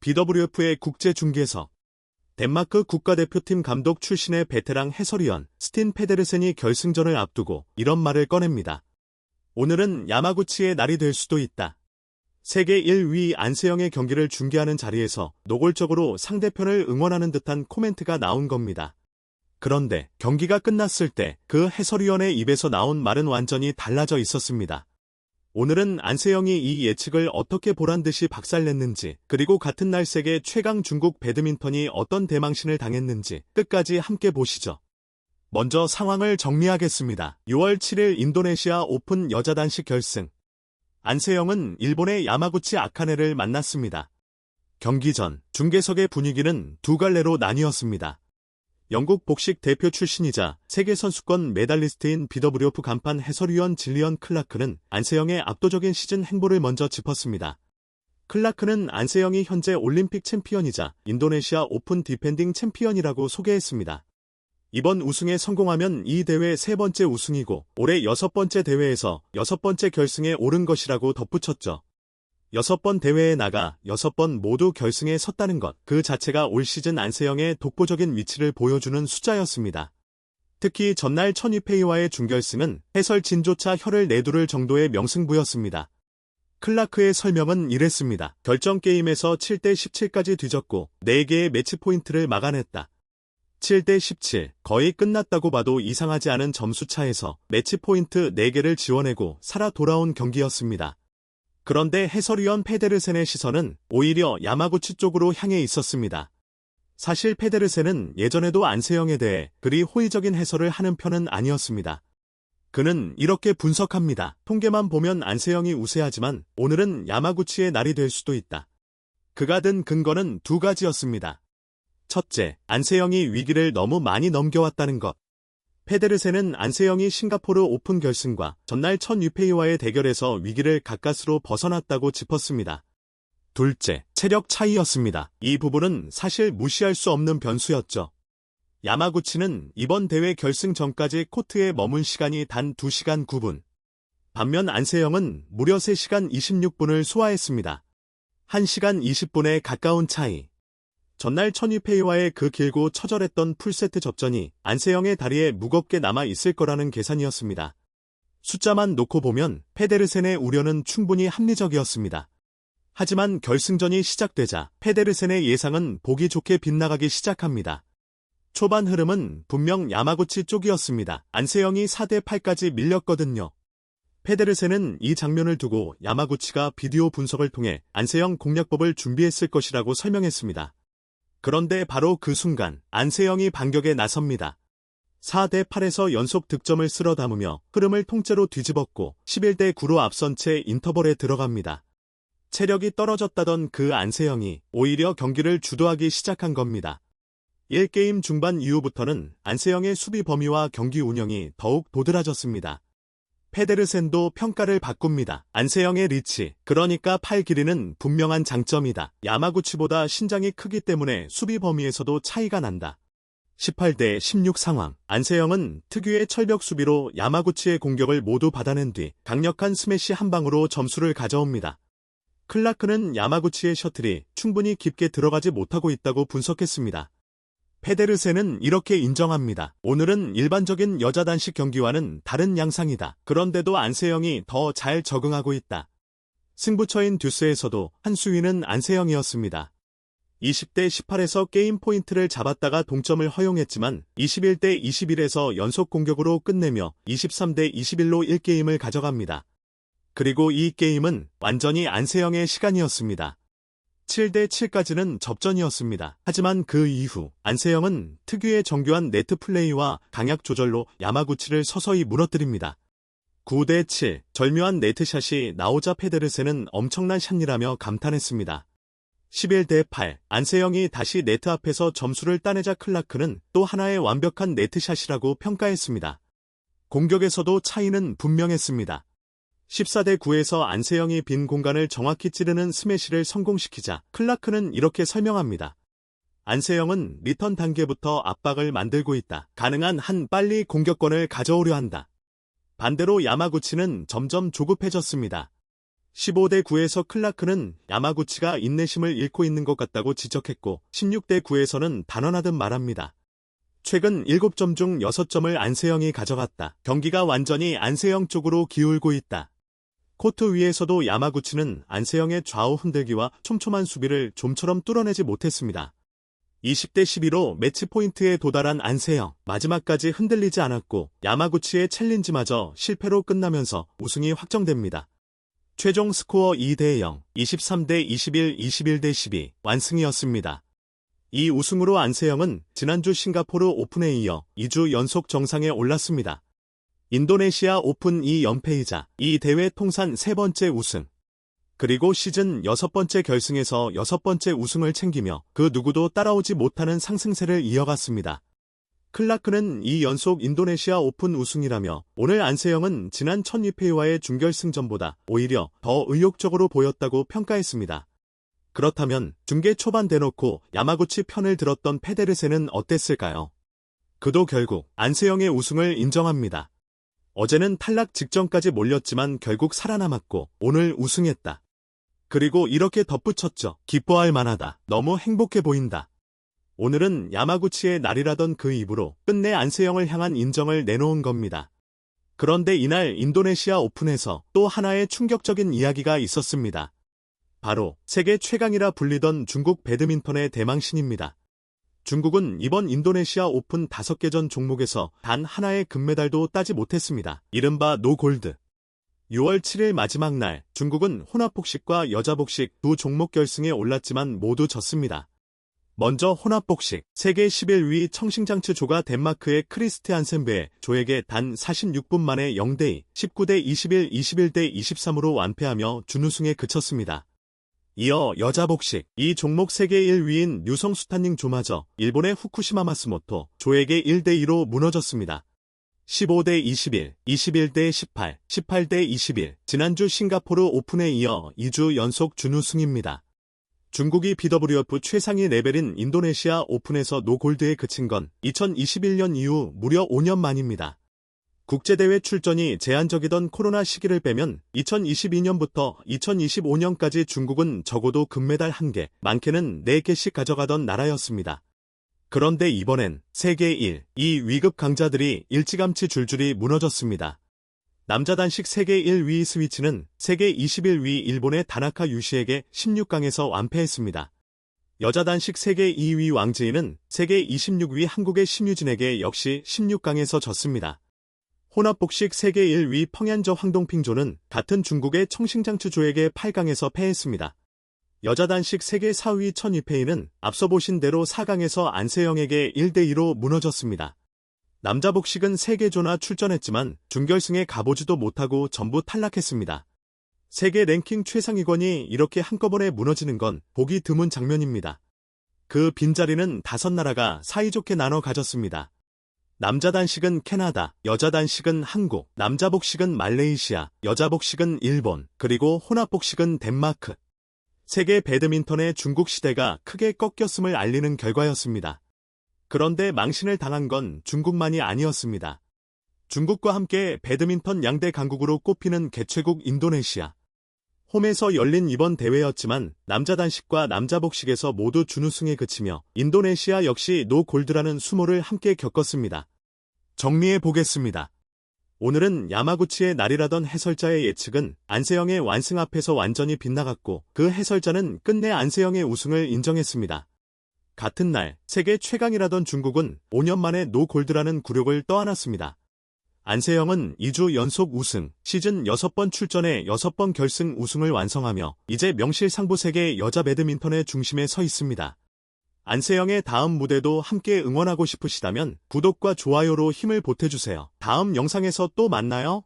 BWF의 국제중계석. 덴마크 국가대표팀 감독 출신의 베테랑 해설위원 스틴 페데르센이 결승전을 앞두고 이런 말을 꺼냅니다. 오늘은 야마구치의 날이 될 수도 있다. 세계 1위 안세영의 경기를 중계하는 자리에서 노골적으로 상대편을 응원하는 듯한 코멘트가 나온 겁니다. 그런데 경기가 끝났을 때 그 해설위원의 입에서 나온 말은 완전히 달라져 있었습니다. 오늘은 안세영이 이 예측을 어떻게 보란듯이 박살냈는지, 그리고 같은 날 세계 최강 중국 배드민턴이 어떤 대망신을 당했는지 끝까지 함께 보시죠. 먼저 상황을 정리하겠습니다. 6월 7일 인도네시아 오픈 여자 단식 결승. 안세영은 일본의 야마구치 아카네를 만났습니다. 경기 전 중계석의 분위기는 두 갈래로 나뉘었습니다. 영국 복식 대표 출신이자 세계선수권 메달리스트인 BWF 간판 해설위원 질리언 클라크는 안세영의 압도적인 시즌 행보를 먼저 짚었습니다. 클라크는 안세영이 현재 올림픽 챔피언이자 인도네시아 오픈 디펜딩 챔피언이라고 소개했습니다. 이번 우승에 성공하면 이 대회 세 번째 우승이고 올해 6번째 대회에서 6번째 결승에 오른 것이라고 덧붙였죠. 6번 대회에 나가 6번 모두 결승에 섰다는 것, 그 자체가 올 시즌 안세영의 독보적인 위치를 보여주는 숫자였습니다. 특히 전날 천위페이와의 준결승은 해설 진조차 혀를 내두를 정도의 명승부였습니다. 클라크의 설명은 이랬습니다. 결정 게임에서 7대 17까지 뒤졌고 4개의 매치 포인트를 막아냈다. 7대 17, 거의 끝났다고 봐도 이상하지 않은 점수차에서 매치 포인트 4개를 지워내고 살아 돌아온 경기였습니다. 그런데 해설위원 페데르센의 시선은 오히려 야마구치 쪽으로 향해 있었습니다. 사실 페데르센은 예전에도 안세영에 대해 그리 호의적인 해설을 하는 편은 아니었습니다. 그는 이렇게 분석합니다. 통계만 보면 안세영이 우세하지만 오늘은 야마구치의 날이 될 수도 있다. 그가 든 근거는 두 가지였습니다. 첫째, 안세영이 위기를 너무 많이 넘겨왔다는 것. 페데르센은 안세영이 싱가포르 오픈 결승과 전날 천위페이와의 대결에서 위기를 가까스로 벗어났다고 짚었습니다. 둘째, 체력 차이였습니다. 이 부분은 사실 무시할 수 없는 변수였죠. 야마구치는 이번 대회 결승 전까지 코트에 머문 시간이 단 2시간 9분. 반면 안세영은 무려 3시간 26분을 소화했습니다. 1시간 20분에 가까운 차이. 전날 천위페이와의 그 길고 처절했던 풀세트 접전이 안세영의 다리에 무겁게 남아있을 거라는 계산이었습니다. 숫자만 놓고 보면 페데르센의 우려는 충분히 합리적이었습니다. 하지만 결승전이 시작되자 페데르센의 예상은 보기 좋게 빗나가기 시작합니다. 초반 흐름은 분명 야마구치 쪽이었습니다. 안세영이 4대 8까지 밀렸거든요. 페데르센은 이 장면을 두고 야마구치가 비디오 분석을 통해 안세영 공략법을 준비했을 것이라고 설명했습니다. 그런데 바로 그 순간 안세영이 반격에 나섭니다. 4대 8에서 연속 득점을 쓸어 담으며 흐름을 통째로 뒤집었고 11대 9로 앞선 채 인터벌에 들어갑니다. 체력이 떨어졌다던 그 안세영이 오히려 경기를 주도하기 시작한 겁니다. 1게임 중반 이후부터는 안세영의 수비 범위와 경기 운영이 더욱 도드라졌습니다. 페데르센도 평가를 바꿉니다. 안세영의 리치, 그러니까 팔 길이는 분명한 장점이다. 야마구치보다 신장이 크기 때문에 수비 범위에서도 차이가 난다. 18대 16 상황. 안세영은 특유의 철벽 수비로 야마구치의 공격을 모두 받아낸 뒤 강력한 스매시 한 방으로 점수를 가져옵니다. 클라크는 야마구치의 셔틀이 충분히 깊게 들어가지 못하고 있다고 분석했습니다. 페데르센은 이렇게 인정합니다. 오늘은 일반적인 여자 단식 경기와는 다른 양상이다. 그런데도 안세영이 더 잘 적응하고 있다. 승부처인 듀스에서도 한 수위는 안세영이었습니다. 20대 18에서 게임 포인트를 잡았다가 동점을 허용했지만 21대 21에서 연속 공격으로 끝내며 23대 21로 1게임을 가져갑니다. 그리고 이 게임은 완전히 안세영의 시간이었습니다. 7대 7까지는 접전이었습니다. 하지만 그 이후 안세영은 특유의 정교한 네트 플레이와 강약 조절로 야마구치를 서서히 무너뜨립니다. 9대 7, 절묘한 네트샷이 나오자 페데르센은 엄청난 샷이라며 감탄했습니다. 11대 8, 안세영이 다시 네트 앞에서 점수를 따내자 클라크는 또 하나의 완벽한 네트샷이라고 평가했습니다. 공격에서도 차이는 분명했습니다. 14대 9에서 안세영이 빈 공간을 정확히 찌르는 스매시를 성공시키자 클라크는 이렇게 설명합니다. 안세영은 리턴 단계부터 압박을 만들고 있다. 가능한 한 빨리 공격권을 가져오려 한다. 반대로 야마구치는 점점 조급해졌습니다. 15대 9에서 클라크는 야마구치가 인내심을 잃고 있는 것 같다고 지적했고 16대 9에서는 단언하듯 말합니다. 최근 7점 중 6점을 안세영이 가져갔다. 경기가 완전히 안세영 쪽으로 기울고 있다. 코트 위에서도 야마구치는 안세영의 좌우 흔들기와 촘촘한 수비를 좀처럼 뚫어내지 못했습니다. 20대 12로 매치 포인트에 도달한 안세영, 마지막까지 흔들리지 않았고 야마구치의 챌린지마저 실패로 끝나면서 우승이 확정됩니다. 최종 스코어 2대 0, 23대 21, 21대 12 완승이었습니다. 이 우승으로 안세영은 지난주 싱가포르 오픈에 이어 2주 연속 정상에 올랐습니다. 인도네시아 오픈 2연패이자 이 대회 통산 3번째 우승, 그리고 시즌 6번째 결승에서 6번째 우승을 챙기며 그 누구도 따라오지 못하는 상승세를 이어갔습니다. 클라크는 2연속 인도네시아 오픈 우승이라며 오늘 안세영은 지난 천이페이와의 준결승전보다 오히려 더 의욕적으로 보였다고 평가했습니다. 그렇다면 중계 초반 대놓고 야마구치 편을 들었던 페데르센은 어땠을까요? 그도 결국 안세영의 우승을 인정합니다. 어제는 탈락 직전까지 몰렸지만 결국 살아남았고 오늘 우승했다. 그리고 이렇게 덧붙였죠. 기뻐할 만하다. 너무 행복해 보인다. 오늘은 야마구치의 날이라던 그 입으로 끝내 안세영을 향한 인정을 내놓은 겁니다. 그런데 이날 인도네시아 오픈에서 또 하나의 충격적인 이야기가 있었습니다. 바로 세계 최강이라 불리던 중국 배드민턴의 대망신입니다. 중국은 이번 인도네시아 오픈 5개 전 종목에서 단 하나의 금메달도 따지 못했습니다. 이른바 노골드. 6월 7일 마지막 날 중국은 혼합복식과 여자복식 두 종목 결승에 올랐지만 모두 졌습니다. 먼저 혼합복식 세계 11위 청싱장츠 조가 덴마크의 크리스티안센베 조에게 단 46분 만에 0대2, 19대 21, 21대 23으로 완패하며 준우승에 그쳤습니다. 이어 여자복식 이 종목 세계 1위인 류성수타닝 조마저 일본의 후쿠시마 마스모토 조에게 1대2로 무너졌습니다. 15대 21, 21대 18, 18대 21 지난주 싱가포르 오픈에 이어 2주 연속 준우승입니다. 중국이 BWF 최상위 레벨인 인도네시아 오픈에서 노골드에 그친 건 2021년 이후 무려 5년 만입니다. 국제대회 출전이 제한적이던 코로나 시기를 빼면 2022년부터 2025년까지 중국은 적어도 금메달 1개, 많게는 4개씩 가져가던 나라였습니다. 그런데 이번엔 세계 1, 2 위급 강자들이 일찌감치 줄줄이 무너졌습니다. 남자 단식 세계 1위 스위치는 세계 21위 일본의 다나카 유시에게 16강에서 완패했습니다. 여자 단식 세계 2위 왕지인은 세계 26위 한국의 심유진에게 역시 16강에서 졌습니다. 혼합복식 세계 1위 펑얀저 황동핑조는 같은 중국의 청싱장츠 조에게 8강에서 패했습니다. 여자 단식 세계 4위 천이페이는 앞서 보신 대로 4강에서 안세영에게 1대2로 무너졌습니다. 남자 복식은 세계조나 출전했지만 준결승에 가보지도 못하고 전부 탈락했습니다. 세계 랭킹 최상위권이 이렇게 한꺼번에 무너지는 건 보기 드문 장면입니다. 그 빈자리는 5나라가 사이좋게 나눠 가졌습니다. 남자 단식은 캐나다, 여자 단식은 한국, 남자 복식은 말레이시아, 여자 복식은 일본, 그리고 혼합 복식은 덴마크. 세계 배드민턴의 중국 시대가 크게 꺾였음을 알리는 결과였습니다. 그런데 망신을 당한 건 중국만이 아니었습니다. 중국과 함께 배드민턴 양대 강국으로 꼽히는 개최국 인도네시아. 홈에서 열린 이번 대회였지만 남자 단식과 남자 복식에서 모두 준우승에 그치며 인도네시아 역시 노골드라는 수모를 함께 겪었습니다. 정리해 보겠습니다. 오늘은 야마구치의 날이라던 해설자의 예측은 안세영의 완승 앞에서 완전히 빗나갔고 그 해설자는 끝내 안세영의 우승을 인정했습니다. 같은 날 세계 최강이라던 중국은 5년 만에 노골드라는 굴욕을 떠안았습니다. 안세영은 2주 연속 우승, 시즌 6번 출전에 6번 결승 우승을 완성하며 이제 명실상부 세계 여자 배드민턴의 중심에 서 있습니다. 안세영의 다음 무대도 함께 응원하고 싶으시다면 구독과 좋아요로 힘을 보태주세요. 다음 영상에서 또 만나요.